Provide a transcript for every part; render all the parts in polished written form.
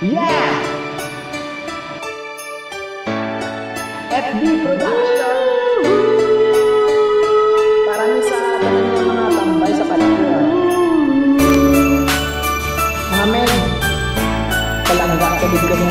Yeah! FB Production! Para niyo sa tanan ng mga tambay sa palengke. Mga men, palangga ka din kami.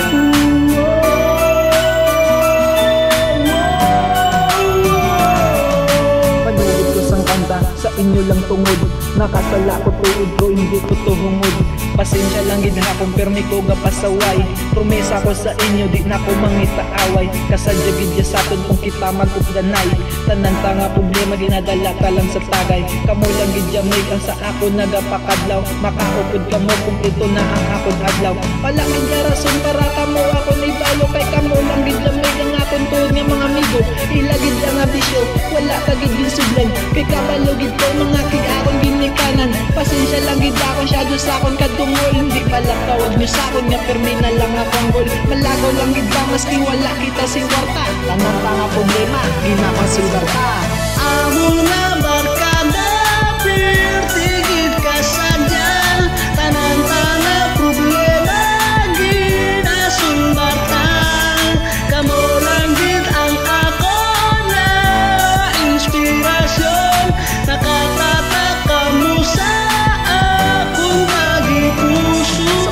Panulit ko sang kanta, sa inyo lang tungod. Nakasala ko tuod ko, hindi ko tuhungod. Pasensya lang gid hapon, permi ko gapasaway. Promesa ko sa inyo, di na ko mangita away. Kasadya gid ya saton kung kita mag-updanay. Tanan ta nga problema ginadala ka lang sa tagay. Kamo lang gid jamay ang sa ako nagapakadlaw. Makaupod kamo kumpleto na ang akon adlaw. Palangin ka rason para kamo ako ni balo. Kay kamo lang gid lamay ang akon tuod nga mga amigo. Ilagid lang nga bisyo, wala ka gid ginsudlan. Kay kabalo gid ko mga kig-akon ginikanan. Pasensya lang gid akon syado sa akon kadungol. Hindi pala tawag nyo sa akon nga permi na lang akong gol. Malagaw lang gid ka maski wala kita sing kwarta. Tanan pa nga problema, ginakasilbar ka. Amo nga barkada, pirtigid ka sadya. Tanan nga problema, ginasumbar ka. Kamo lang gid ang ako na inspirasyon. Nakatatak kamo sa akong kagipuso.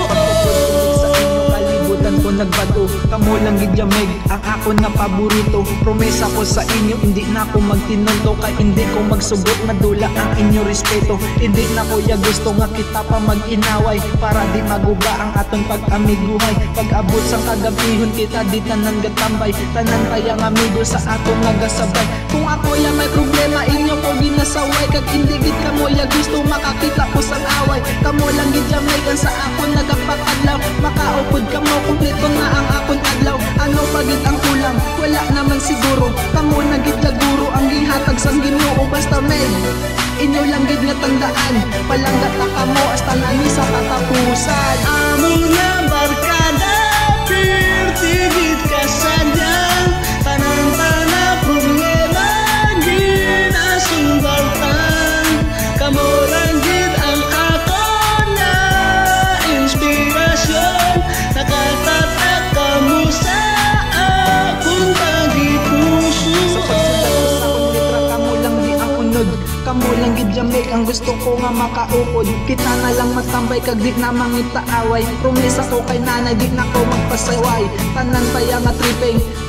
Nagbato, kamo lang gid yamig ang ako na paborito. Promesa ko sa inyo, hindi na ako magtinunto. Kay hindi ko magsubot, madula ang inyo respeto. Hindi na ko ya gusto nga kita pa mag-inaway, para di maguba ang aton pag-amiguhay. Pag-abot sang kagabihon kita di tanan gatambay. Tanan tayang amigo sa aton nagasabay. Kung ako ya may problema, inyo ko ginasaway. Kag hindi gid kamo ya gusto makakita ko sang away. Kamo lang gid yamig ang sa ako nagapakadlaw. Makaupod kamo kumpleto na ang akon adlaw. Ano pagit ang kulang? Wala naman siguro. Kamo na gid guro ang gihatag sang Ginoo. Basta may inyo lang gid nga tandaan, palanggat na kamo hasta nani sa katapusan. Amo nga barkada, pirtigid ka sadya. Tanan nga problema, ginasumbar ka. Kamo lang gid ang ako na inspirasyon. Nakatatak kamo sa akong kagipuso. Sa pagsulat ko sa akong litra, kamo lang di ang unod. Kamo lang gid yamig ang gusto ko nga makaupod. Kita na lang magtambay kag di na mangita away. Promesa ko kay nanay, di na ko magpasaway. Tanan taya nga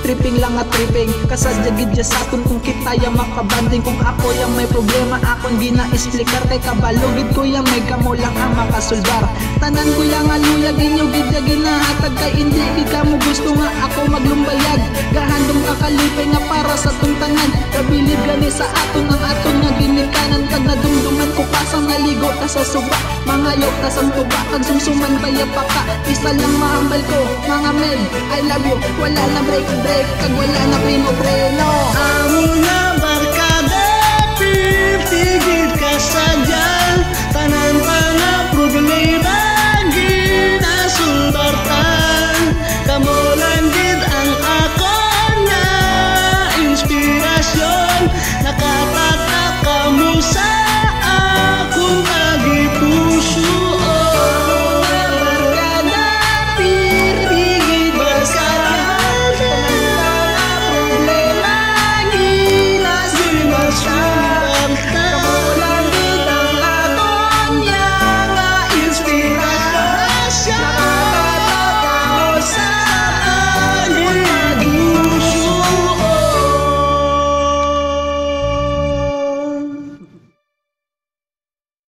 tripping lang nga tripping. Kasadya gid ya saton kung kita ya makabanding. Kung ako ya may problema, akon gina-explicar. Kay kabalo gid ko ya may kamo lang ang makasulbar. Tanan ko ya nga luyag inyo gid ya ginahatag. Kay hindi gid kamo gusto nga ako maglumbayag. Gahandom ka kalipay nga para sa tong tanan. Kabilib gani sa aton ang aton nga ginikanan. Kag nadumduman ko pasang naligo ta sa suba. Mangayok ta sang tuba, kag sumsuman baya pa ka. Isa lang mahambal ko, mga men, I love you. Wala na break, kag wala na preno. Amo nga barkada, pirtigid ka sadya.